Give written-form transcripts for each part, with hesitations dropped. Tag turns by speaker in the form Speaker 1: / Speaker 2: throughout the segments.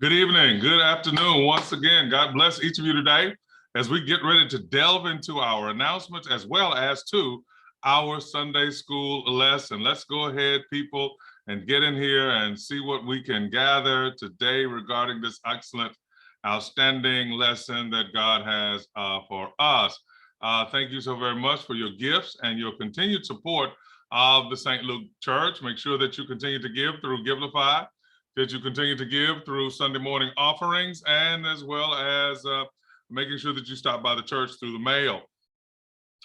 Speaker 1: Good evening, good afternoon. Once again, God bless each of you today as we get ready to delve into our announcements as well as to our Sunday school lesson. Let's go ahead, people, and get in here and see what we can gather today regarding this excellent, outstanding lesson that God has for us. Thank you so very much for your gifts and your continued support of the St. Luke Church. Make sure that you continue to give through Givelify, that you continue to give through Sunday morning offerings, and as well as making sure that you stop by the church through the mail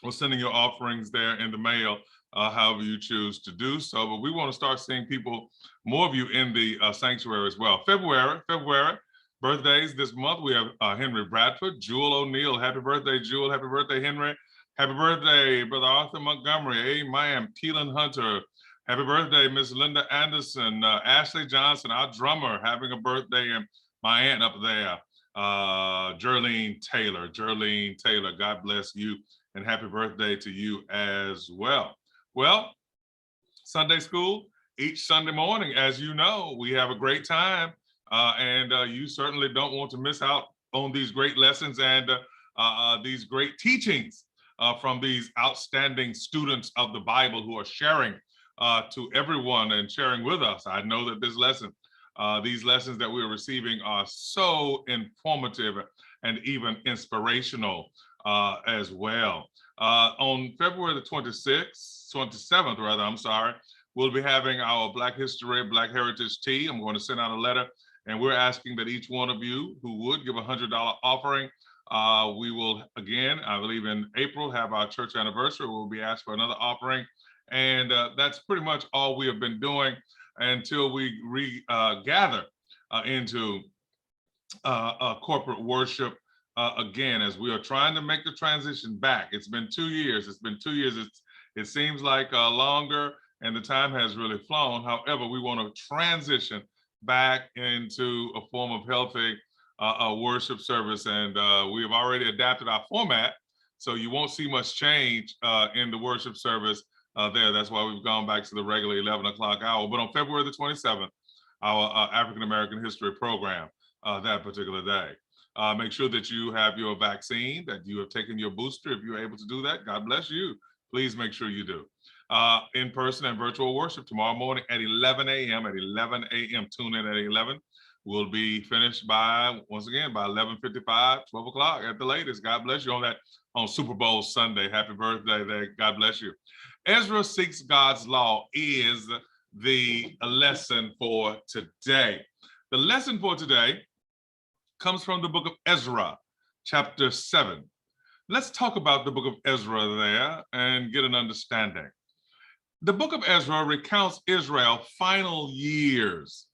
Speaker 1: or sending your offerings there in the mail, however you choose to do so. But we want to start seeing people, more of you in the sanctuary as well. February, birthdays this month. We have Henry Bradford, Jewel O'Neill. Happy birthday, Jewel. Happy birthday, Henry. Happy birthday, Brother Arthur Montgomery. Amen. Keelan Hunter. Happy birthday, Miss Linda Anderson, Ashley Johnson, our drummer, having a birthday, and my aunt up there, Jerlene Taylor. God bless you, and happy birthday to you as well. Well, Sunday school, each Sunday morning, as you know, we have a great time, and you certainly don't want to miss out on these great lessons and these great teachings from these outstanding students of the Bible who are sharing to everyone and sharing with us. I know that this lesson, these lessons that we're receiving are so informative and even inspirational as well. On February the 27th rather, I'm sorry, we'll be having our Black History, Black Heritage Tea. I'm going to send out a letter, and we're asking that each one of you who would give a $100 offering. We will, again, I believe in April, have our church anniversary. We'll be asked for another offering. And that's pretty much all we have been doing until we gather into corporate worship again, as we are trying to make the transition back. It's been 2 years. It seems like longer, and the time has really flown. However, we want to transition back into a form of healthy worship service, and we have already adapted our format, so you won't see much change in the worship service there. That's why we've gone back to the regular 11 o'clock hour. But on February the 27th, our African American history program that particular day. Make sure that you have your vaccine, that you have taken your booster. If you're able to do that, God bless you. Please make sure you do. In person and virtual worship tomorrow morning at 11 a.m. Tune in at 11. We'll be finished by, once again, by 11:55, 12 o'clock at the latest. God bless you on Super Bowl Sunday. Happy birthday there. God bless you. Ezra Seeks God's Law is the lesson for today. The lesson for today comes from the book of Ezra, chapter 7. Let's talk about the book of Ezra there and get an understanding. The book of Ezra recounts Israel's final years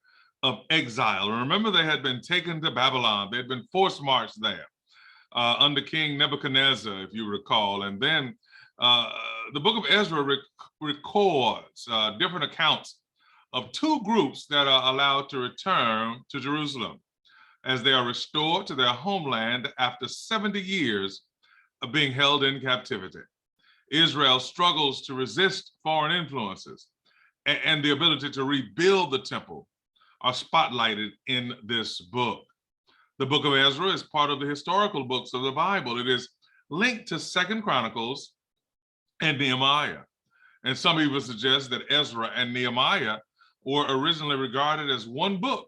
Speaker 1: of exile. Remember, they had been taken to Babylon. They had been forced marched there under King Nebuchadnezzar, if you recall. And then the book of Ezra records different accounts of two groups that are allowed to return to Jerusalem as they are restored to their homeland after 70 years of being held in captivity. Israel struggles to resist foreign influences, and the ability to rebuild the temple are spotlighted in this book. The book of Ezra is part of the historical books of the Bible. It is linked to 2nd Chronicles and Nehemiah. And some people suggest that Ezra and Nehemiah were originally regarded as one book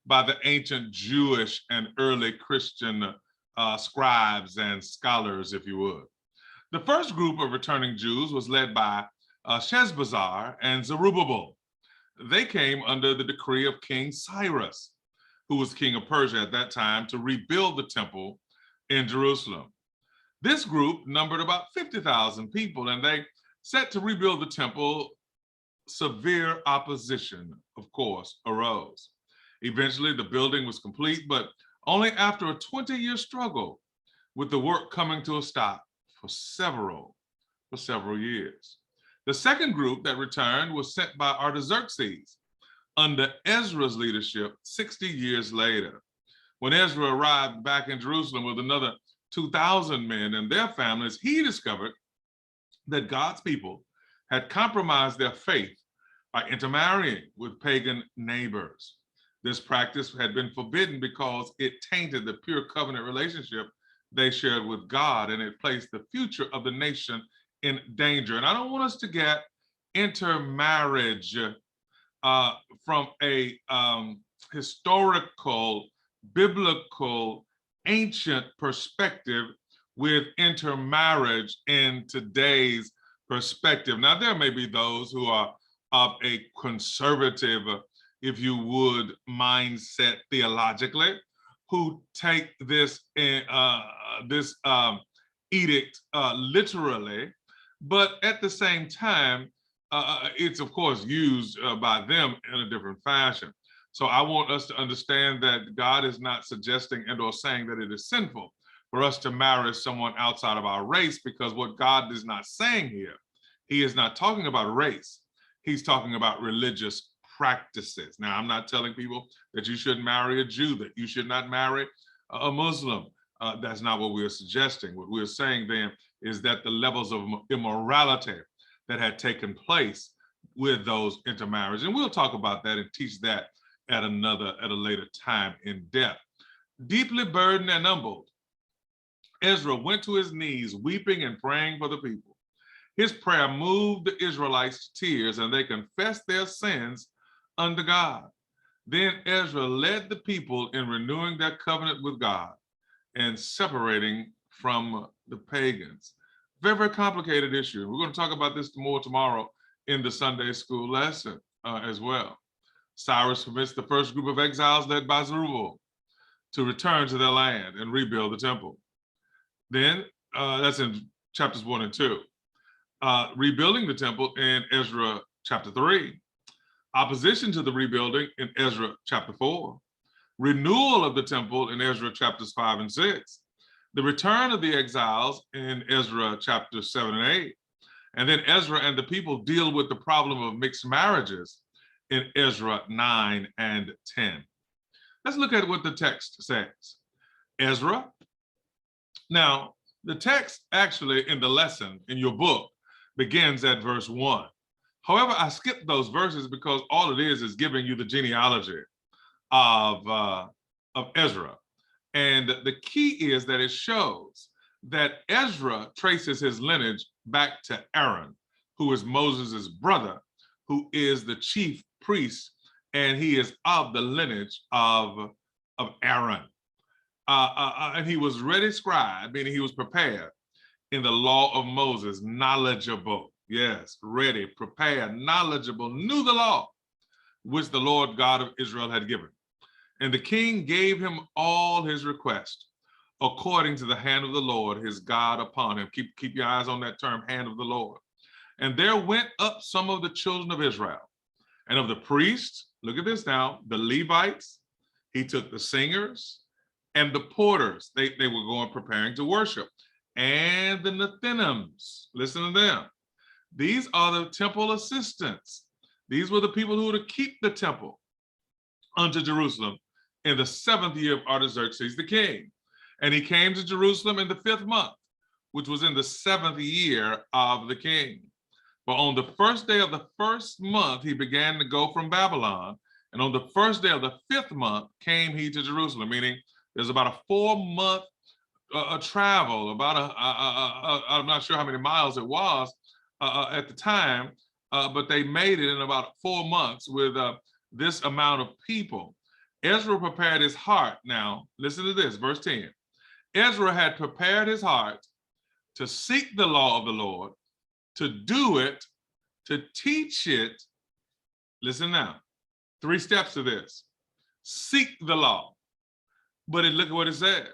Speaker 1: by the ancient Jewish and early Christian scribes and scholars, if you would. The first group of returning Jews was led by Sheshbazzar and Zerubbabel. They came under the decree of King Cyrus, who was king of Persia at that time, to rebuild the temple in Jerusalem. This group numbered about 50,000 people, and they set to rebuild the temple. Severe opposition, of course, arose. Eventually, the building was complete, but only after a 20-year struggle, with the work coming to a stop for several years. The second group that returned was sent by Artaxerxes under Ezra's leadership 60 years later. When Ezra arrived back in Jerusalem with another 2,000 men and their families, he discovered that God's people had compromised their faith by intermarrying with pagan neighbors. This practice had been forbidden because it tainted the pure covenant relationship they shared with God, and it placed the future of the nation in danger. And I don't want us to get intermarriage from a historical, biblical, ancient perspective with intermarriage in today's perspective. Now, there may be those who are of a conservative, if you would, mindset theologically, who take this edict literally, but at the same time, it's of course used by them in a different fashion. So I want us to understand that God is not suggesting and or saying that it is sinful for us to marry someone outside of our race, because what God is not saying here, he is not talking about race. He's talking about religious practices. Now, I'm not telling people that you shouldn't marry a Jew, that you should not marry a Muslim. That's not what we're suggesting. What we're saying then is that the levels of immorality that had taken place with those intermarriages, and we'll talk about that and teach that at a later time in depth. Deeply burdened and humbled, Ezra went to his knees, weeping and praying for the people. His prayer moved the Israelites to tears, and they confessed their sins unto God. Then Ezra led the people in renewing their covenant with God and separating from the pagans. Very, very complicated issue. We're going to talk about this more tomorrow in the Sunday school lesson as well. Cyrus permits the first group of exiles led by Zerubbabel to return to their land and rebuild the temple. Then, that's in chapters 1 and 2. Rebuilding the temple in Ezra chapter 3. Opposition to the rebuilding in Ezra chapter 4. Renewal of the temple in Ezra chapters 5 and 6. The return of the exiles in Ezra chapters 7 and 8. And then Ezra and the people deal with the problem of mixed marriages in Ezra 9 and 10. Let's look at what the text says. Ezra. Now, the text actually in the lesson in your book begins at verse 1. However, I skipped those verses because all it is giving you the genealogy of Ezra. And the key is that it shows that Ezra traces his lineage back to Aaron, who is Moses' brother, who is the chief priest, and he is of the lineage of Aaron. And he was ready scribe, meaning he was prepared in the law of Moses, knowledgeable. Yes, ready, prepared, knowledgeable, knew the law, which the Lord God of Israel had given. And the king gave him all his request, according to the hand of the Lord, his God upon him. Keep your eyes on that term, hand of the Lord. And there went up some of the children of Israel, and of the priests, look at this now, the Levites, he took the singers, and the porters, they were going preparing to worship, and the Nethinims, listen to them. These are the temple assistants. These were the people who were to keep the temple unto Jerusalem in the 7th year of Artaxerxes the king. And he came to Jerusalem in the 5th month, which was in the 7th year of the king. For on the first day of the 1st month, he began to go from Babylon. And on the first day of the 5th month came he to Jerusalem, meaning there's about a 4-month travel, about I'm not sure how many miles it was at the time, but they made it in about 4 months with this amount of people. Ezra prepared his heart. Now, listen to this, verse 10. Ezra had prepared his heart to seek the law of the Lord, to do it, to teach it. Listen now, 3 steps to this. Seek the law. But look at what it says.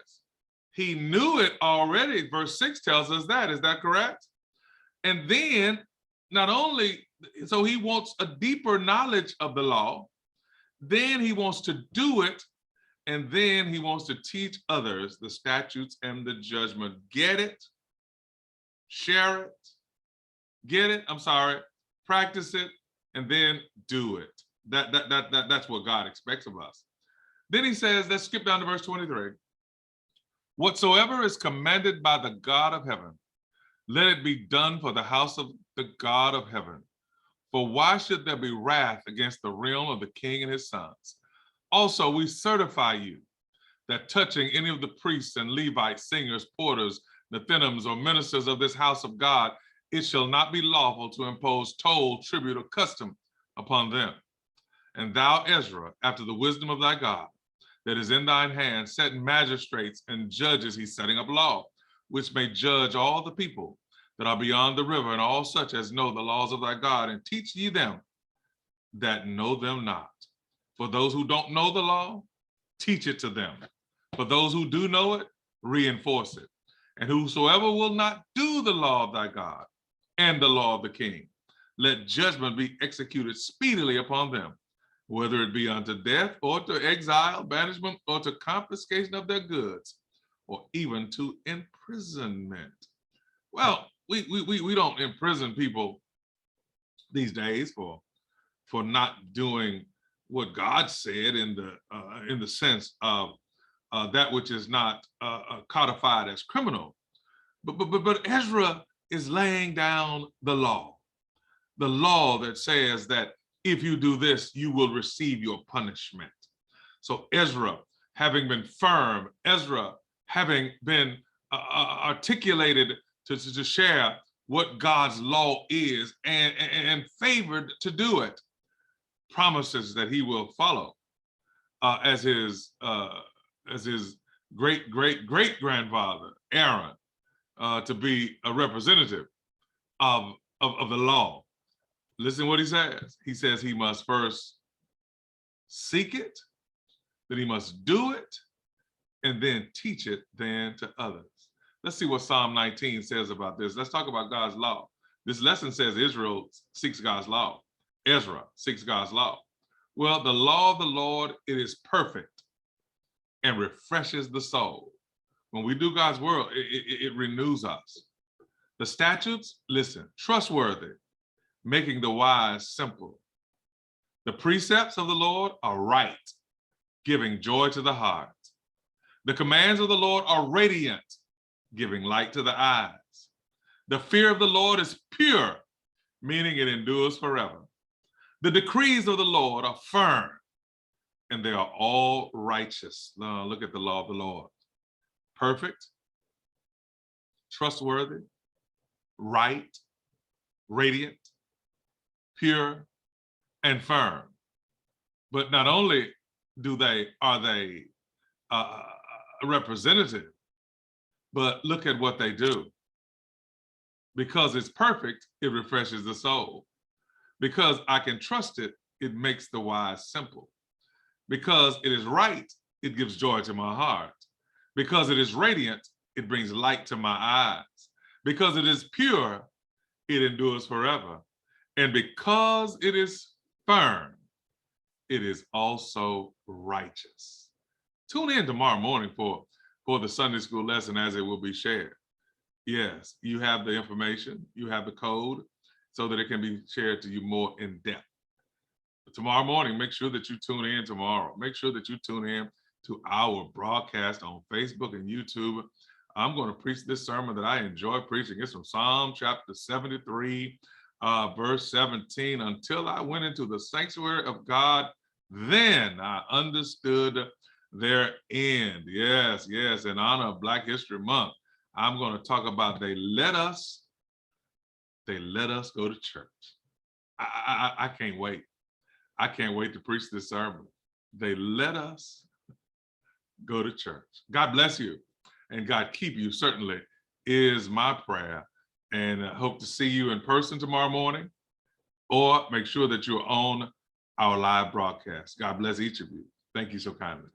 Speaker 1: He knew it already. Verse 6 tells us that. Is that correct? And then not only, so he wants a deeper knowledge of the law, then he wants to do it, and then he wants to teach others the statutes and the judgment. Get it? Share it? Get it? I'm sorry. Practice it, and then do it. That's what God expects of us. Then he says, let's skip down to verse 23. Whatsoever is commanded by the God of heaven, let it be done for the house of the God of heaven. For why should there be wrath against the realm of the king and his sons? Also, we certify you that touching any of the priests and Levites, singers, porters, Nethinims, or ministers of this house of God, it shall not be lawful to impose toll, tribute, or custom upon them. And thou, Ezra, after the wisdom of thy God, that is in thine hand, setting magistrates and judges, he's setting up law, which may judge all the people that are beyond the river, and all such as know the laws of thy God, and teach ye them that know them not. For those who don't know the law, teach it to them. For those who do know it, reinforce it. And whosoever will not do the law of thy God and the law of the king, let judgment be executed speedily upon them, whether it be unto death, or to exile, banishment, or to confiscation of their goods, or even to imprisonment. Well, we don't imprison people these days for not doing what God said in the sense of that which is not codified as criminal. But Ezra is laying down the law that says that if you do this, you will receive your punishment. So Ezra, having been firm, Ezra, having been articulated to share what God's law is and favored to do it, promises that he will follow as his great grandfather Aaron to be a representative of the law. Listen to what he says. He says he must first seek it, then he must do it, and then teach it then to others. Let's see what Psalm 19 says about this. Let's talk about God's law. This lesson says Israel seeks God's law. Ezra seeks God's law. Well, the law of the Lord, it is perfect and refreshes the soul. When we do God's word, it renews us. The statutes, listen, trustworthy, making the wise simple. The precepts of the Lord are right, giving joy to the heart. The commands of the Lord are radiant, giving light to the eyes. The fear of the Lord is pure, meaning it endures forever. The decrees of the Lord are firm, and they are all righteous. Now, look at the law of the Lord. Perfect, trustworthy, right, radiant, pure, and firm. But not only are they representative, but look at what they do. Because it's perfect, it refreshes the soul. Because I can trust it, it makes the wise simple. Because it is right, it gives joy to my heart. Because it is radiant, it brings light to my eyes. Because it is pure, it endures forever. And because it is firm, it is also righteous. Tune in tomorrow morning for the Sunday school lesson as it will be shared. Yes, you have the information, you have the code, so that it can be shared to you more in depth. But tomorrow morning, make sure that you tune in tomorrow. Make sure that you tune in to our broadcast on Facebook and YouTube. I'm going to preach this sermon that I enjoy preaching. It's from Psalm chapter 73, verse 17. Until I went into the sanctuary of God, then I understood their end. Yes, in honor of Black History Month, I'm going to talk about they let us go to church. I can't wait. I can't wait to preach this sermon. They let us go to church. God bless you and God keep you, certainly is my prayer. And I hope to see you in person tomorrow morning, or make sure that you're on our live broadcast. God bless each of you. Thank you so kindly.